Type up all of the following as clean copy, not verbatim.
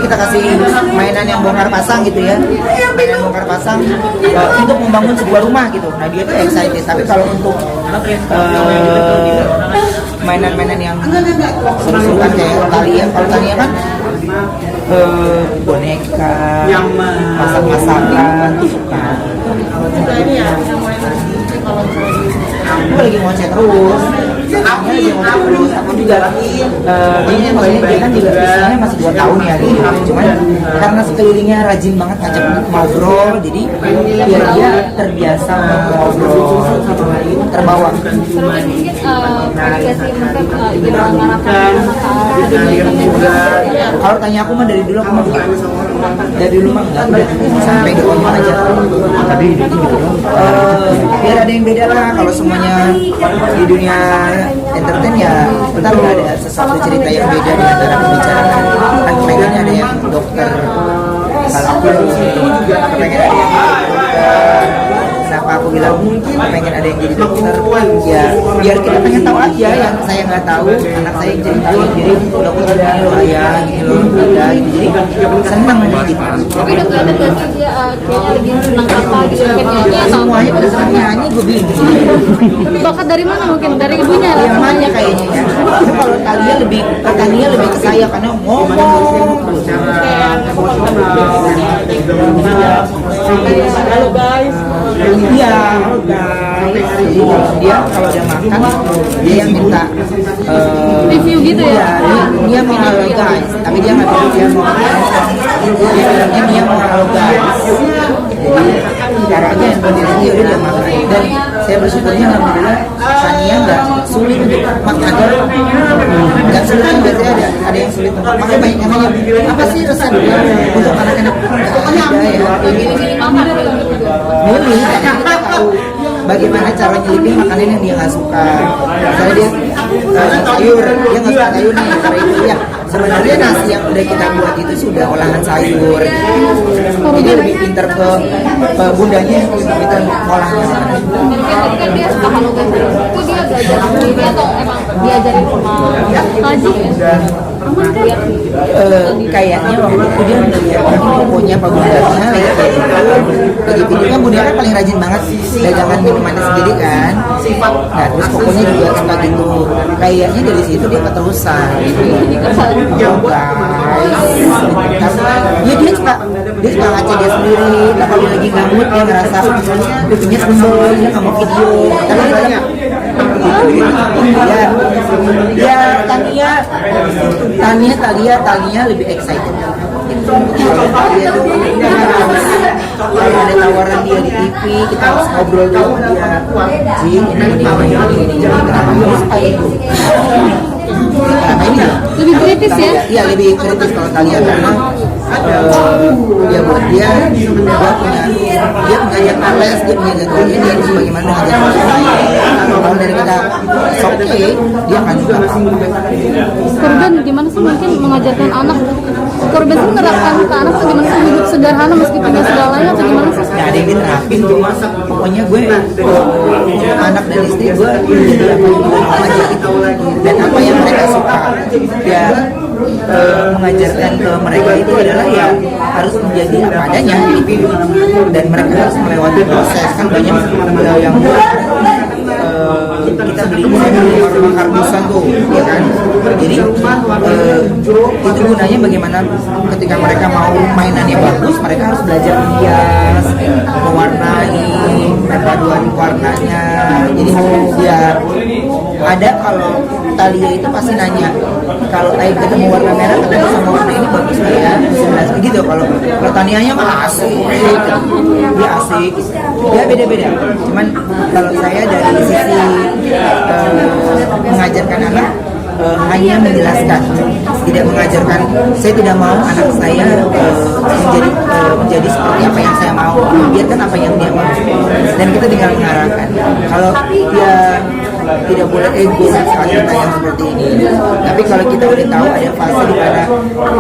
kita kasih mainan yang bongkar pasang gitu ya, mainan bongkar pasang untuk membangun sebuah rumah gitu. Nah dia tuh excited. Tapi kalau untuk mainan-mainan yang seru-seruan kayak Thalia, kalau Thalia kan boneka, masak-masakan, suka. Aku lagi ngoceh terus. Aku juga ini dia kan juga usianya masih 2 tahun ya gitu. Cuman karena sekelilingnya rajin banget ngajak ngobrol, jadi biar dia terbiasa ngobrol, terbawa. Kalau tanya aku mah dari dulu aku mah dari dulu mah enggak sampai di rumah aja. Biar ada yang beda lah. Kalau semuanya di dunia entertain ya bentar nggak ada sesuatu cerita yang beda di antara pembicaraan. Kan pengen ada yang dokter, kalau aku pengen ada yang kenapa aku bilang pengen ada yang jadi dokter ya biar kita pengen tahu aja yang saya nggak tahu, anak saya yang ceritain. Jadi dokter ini loh ayah gini loh ada gitu, jadi senang gitu. Tapi udah kelihatan gak sih dia kayaknya lagi senang apa gitu, nyanyi atau semuanya pada senang nyanyi, gue bingung. bakat dari mana, mungkin dari ibunya lah Yang mana kayaknya ya. Tapi kalau Thalia lebih ke saya karena ngomong terus. Halo guys. Iya, jadi dia kalau udah makan dia yang minta review gitu ya. Dia mau halo guys, tapi dia nggak bilang dia mau bilangnya dia mau halo guys. Jadi caranya yang penting dia udah makan. Dan saya bersyukurnya alhamdulillah Tania nggak sulit untuk makan. Nggak sulit kan biasanya ada yang sulit untuk makan. Banyak yang nanya apa sih resepnya untuk anak-anak? Pokoknya ya Gini-gini makan milih, kita tahu bagaimana cara nyelipin makanan yang dia nggak suka. Misalnya dia sayur, dia nggak suka sayur nih, karena itu ya sebenarnya nasi yang udah kita buat itu sudah olahan sayur. Jadi lebih pinter ke bundanya yang pinter olahnya. tadi kan dia suka halo guys, itu dia belajar sendiri atau emang diajarin sama Haji? Aman kan? Kayaknya waktu itu dia melihat pokoknya Pak Bundanya lagi kayak gitu kan. Bunda kan paling rajin banget dagangan minumannya sendiri kan. Nah terus pokoknya juga suka gitu. Kayaknya dari situ dia keterusan. Ya dia suka ngaca dia sendiri. Nah, kalau dia lagi nggak mood dia ngerasa lucunya sebel, dia nggak mau video. Tapi dia ya Thalia lebih excited. Dia tuh kalau ada tawaran dia di TV, kita harus ngobrol dulu dia. Ji, ini kenapa harus itu? Kenapa ini? Lebih kritis ya? Iya lebih kritis kalau Thalia karena ya buat dia punya les, dia punya jadwalnya, dia harus bagaimana mengajar saya. Kalau dari kita oke, dia akan juga. Korban gimana sih mungkin mengajarkan anak? Korban sih menerapkan ke anak tuh gimana sih, hidup sederhana meski punya segalanya atau gimana sih? Nggak ada yang diterapin tuh, pokoknya gue anak dan istri gue jadi apa yang gue mau aja gitu, dan apa yang mereka suka ya mengajarkan ke mereka itu adalah ya harus menjadi apa adanya gitu. Dan mereka harus melewati proses. Kan banyak yang kita beli rumah karbusan tuh ya kan, jadi itu gunanya bagaimana ketika mereka mau mainan yang bagus, mereka harus belajar menghias, mewarnai, perpaduan warnanya. Jadi ya ada, kalau Thalia itu pasti nanya, kalau Thalia ketemu warna merah ketemu sama warna ini bagus nggak ya, gitu. Kalau Tanianya mah asik, dia asik, dia beda-beda. Cuman kalau saya dari sisi mengajarkan anak, hanya menjelaskan, tidak mengajarkan. Saya tidak mau anak saya menjadi seperti apa yang saya mau, biarkan apa yang dia mau, dan kita tinggal mengarahkan. Kalau dia tidak boleh ego saat kita yang seperti ini, tapi kalau kita udah tahu ada fase di mana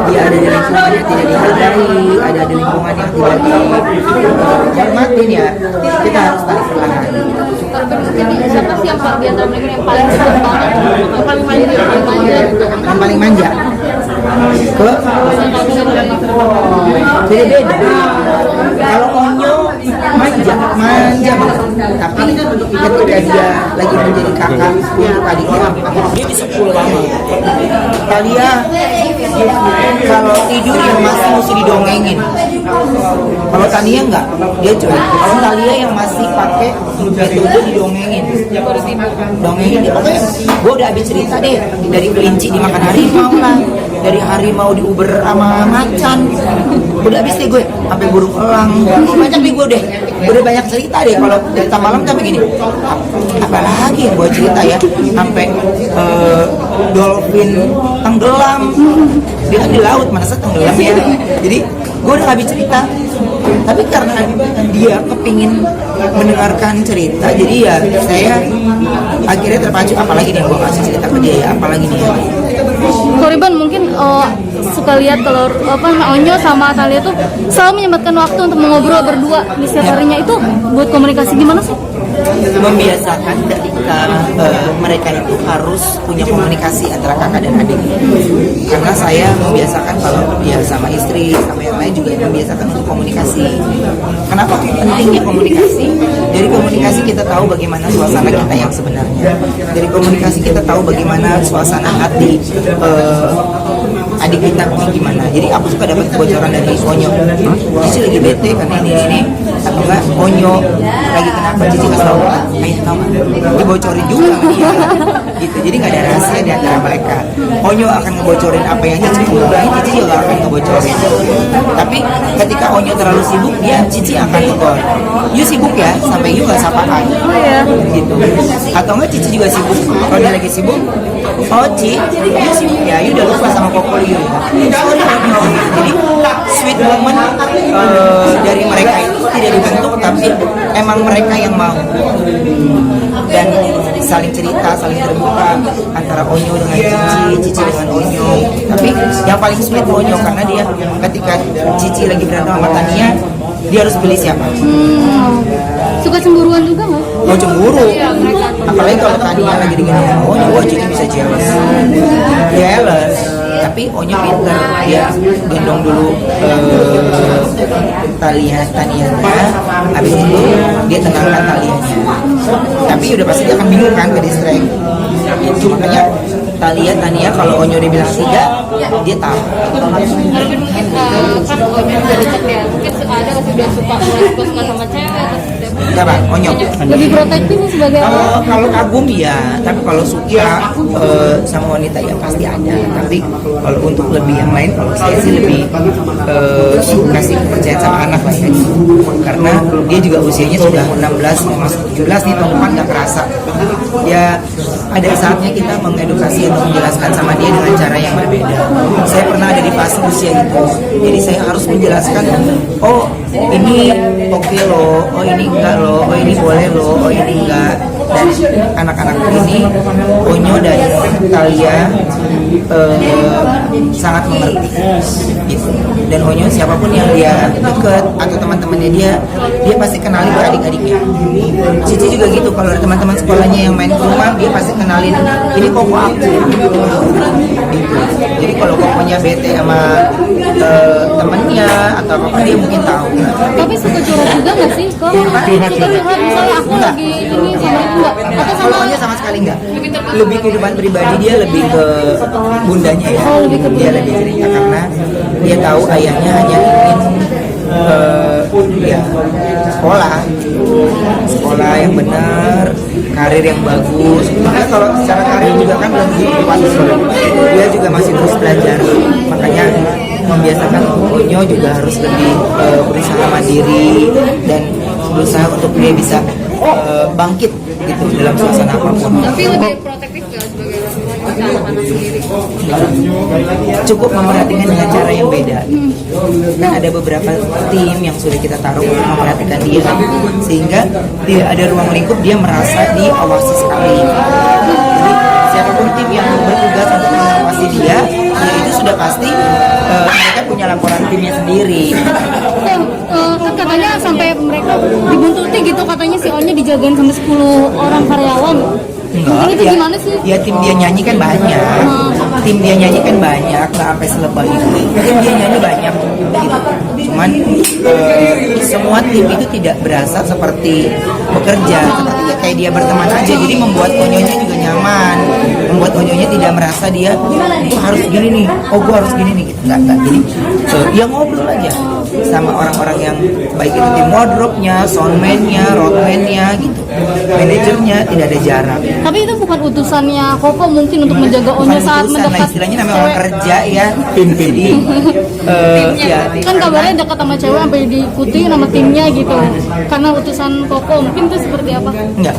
dia ada di lingkungan yang tidak dihargai, ada di lingkungan yang tidak dihormatin, ya kita harus tarik perlahan. Jadi siapa sih yang di antara mereka yang paling cepat banget, yang paling manja, Yang paling manja ke beda-beda. Kalau Onyo manja banget, tapi ketika dia lagi menjadi kakak untuk adiknya, dia bisa cool banget. Talia kalau tidur yang masih mesti didongengin. Kalau Tania enggak, dia cuek. Kalau Talia yang masih pakai metode didongengin, dongengin dia pokoknya. Gue udah habis cerita deh, dari kelinci dimakan harimau lah, dari harimau diuber sama macan. Udah habis deh gue, sampai burung elang. Banyak nih gue deh, udah banyak cerita deh. Kalau cerita malam sampai gini, apalagi yang gue cerita ya, sampai dolphin tenggelam. Dia kan di laut, mana tenggelam ya. Jadi gue udah habis cerita. Tapi karena dia kepingin mendengarkan cerita, jadi ya saya akhirnya terpacu. Apalagi nih gue kasih cerita ke dia ya, apalagi nih ya. Korban mungkin suka lihat kalau Onyo sama Talia tuh selalu menyempatkan waktu untuk mengobrol berdua di setiap harinya. Itu buat komunikasi gimana sih? Membiasakan ketika mereka itu harus punya komunikasi antara kakak dan adik. Karena saya membiasakan kalau dia sama istri, sama yang lain juga membiasakan untuk komunikasi. Kenapa pentingnya komunikasi? Dari komunikasi kita tahu bagaimana suasana kita yang sebenarnya. Dari komunikasi kita tahu bagaimana suasana hati adik kita gimana. Jadi aku suka dapat bocoran dari Onyo. Cici lagi bete karena ini atau enggak Onyo lagi kenapa, Cici kasih tahu ayo tahu dibocorin juga dia. Gitu. Jadi nggak ada rahasia di antara mereka. Onyo akan ngebocorin apa yang Cici omongin, Cici juga akan ngebocorin. Tapi ketika Onyo terlalu sibuk, dia Cici akan tegur. You sibuk ya, sampai you nggak sapaan. Gitu. Atau enggak Cici juga sibuk. Kalau dia lagi sibuk, oh Ci, you sibuk ya, you udah lupa sama Kokoli you. Sorry, jadi sweet moment dari mereka itu tidak dibentuk, tapi emang mereka yang mau. Dan saling cerita, saling terbuka antara Onyo dengan Cici, Cici dengan Onyo. Tapi yang paling sweet Onyo karena dia ketika Cici lagi berantem sama Tania, dia harus pilih siapa. Suka cemburuan juga nggak? Mau cemburu, apalagi kalau Tania lagi dengan Onyo, wah Cici bisa jealous. Jealous. Tapi Onyo pinter, dia gendong dulu Tania, habis itu dia tenangkan Talianya. Tapi udah pasti dia akan bingung kan, ke distract. Itu makanya Tania kalau Onyo dia bilang 3, dia tahu. Mungkin kan Onyo udah deket ya, mungkin ada sudah suka sama cewek atau Siapa? Onyo. lebih protektif sebagai Kalau kagum ya, tapi kalau suka sama wanita ya pasti ada. Tapi kalau untuk lebih yang lain, kalau saya sih lebih suka sih percaya sama anak lah ya. Karena dia juga usianya sudah 16, masuk 17 nih, tahun depan nggak kerasa. Ya ada saatnya kita mengedukasi atau menjelaskan sama dia dengan cara yang berbeda. Saya pernah ada di fase usia itu, jadi saya harus menjelaskan, oh ini oke loh, oh ini enggak loh, oh ini boleh loh, oh ini enggak. Dan anak-anak ini, Onyo dan Talia sangat mengerti gitu. Dan Onyo siapapun yang dia deket atau teman-temannya dia pasti kenalin ke adik-adiknya. Cici juga gitu, kalau ada teman-teman sekolahnya yang main ke rumah, dia pasti kenalin, ini koko aku gitu. Jadi kalau kokonya bete sama temennya atau apa, dia mungkin tahu. tapi suka curhat juga nggak sih? Kok suka curhat misalnya aku lagi ini sama itu nggak? Atau Kalau Onyo sama sekali enggak. Lebih kehidupan pribadi dia lebih ke bundanya ya. Dia lebih cerita karena dia tahu ayahnya hanya ingin ya sekolah yang benar, karir yang bagus. Makanya kalau secara karir juga kan belum pasti, dia juga masih terus belajar. Makanya membiasakan Onyo juga harus lebih berusaha mandiri dan berusaha untuk dia bisa bangkit gitu dalam suasana apapun. Tapi lebih protektif nggak sebagai anak-anak sendiri? Cukup memperhatikan dengan cara yang beda. Kan ada beberapa tim yang sudah kita taruh untuk memperhatikan dia, sehingga tidak ada ruang lingkup dia merasa diawasi sekali. Jadi siapapun tim yang bertugas untuk mengawasi dia itu sudah pasti mereka punya laporan timnya sendiri. Kan katanya sampai mereka dibuntuti gitu, katanya si O-nya dijagain sama 10 orang karyawan. Mungkin itu ya, gimana sih? ya tim dia nyanyi kan banyak, tim dia nyanyi kan banyak, nggak sampai selebay itu. Tim dia nyanyi banyak, gitu. Cuman semua tim itu tidak berasa seperti bekerja, seperti ya kayak dia berteman aja. Jadi membuat onyonya juga nyaman, membuat onyonya tidak merasa dia "Gua harus gini nih, gua harus gini nih," gitu. Nggak. Jadi dia ngobrol aja sama orang-orang yang baik itu tim wardrobe-nya, soundman-nya, roadman-nya gitu, manajernya, tidak ada jarak. Tapi itu bukan utusannya Koko mungkin untuk menjaga Onyo Bukan saat utusan lah, mendekat istilahnya namanya orang cewek. kerja ya. Jadi ya, Kan kabarnya dekat sama cewek sampai diikuti nama timnya gitu. Karena utusan Koko mungkin itu seperti apa? enggak.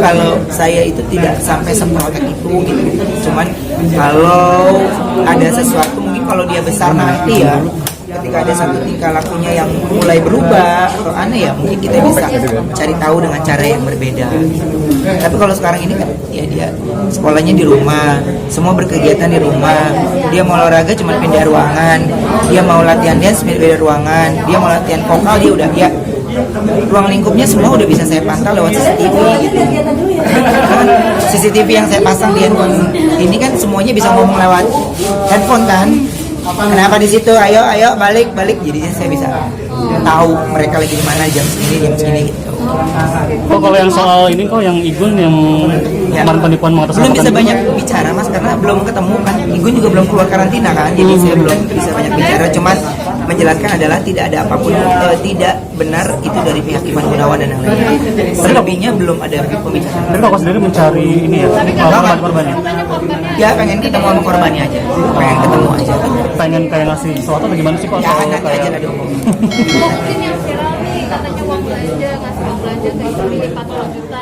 Kalau saya itu tidak sampai seprotek itu gitu. Cuman kalau ada sesuatu mungkin kalau dia besar nanti ya, ketika ada satu tingkah lakunya yang mulai berubah atau aneh ya, mungkin kita bisa cari tahu dengan cara yang berbeda. Tapi kalau sekarang ini kan ya dia sekolahnya di rumah, semua berkegiatan di rumah. Dia mau olahraga cuma pindah ruangan, dia mau latihan dance pindah ruangan, dia mau latihan vokal dia udah ya ruang lingkupnya semua udah bisa saya pantau lewat CCTV gitu. Kan CCTV yang saya pasang di handphone ini kan semuanya bisa ngomong lewat handphone kan. Kenapa di situ? Ayo balik. Jadinya saya bisa tahu mereka lagi di mana jam segini gitu. Kok kalau yang soal ini kok yang Igun yang kemarin penipuan Belum bisa banyak bicara Mas karena belum ketemu kan. Igun juga belum keluar karantina kan. Jadi saya belum bisa banyak bicara, cuman menjelaskan adalah tidak ada apapun tidak benar itu dari pihak Iwan Gunawan dan yang lainnya. Selebihnya belum ada pembicaraan. Tapi Koko sendiri mencari ini ya, korban-korbannya. Ya pengen ketemu sama korbannya aja. Pengen ketemu aja. Pengen kayak ngasih sesuatu atau gimana sih Kok? Jangan nanti aja ada Mungkin yang viral nih katanya uang belanja, ngasih uang belanja ke istri 40 juta.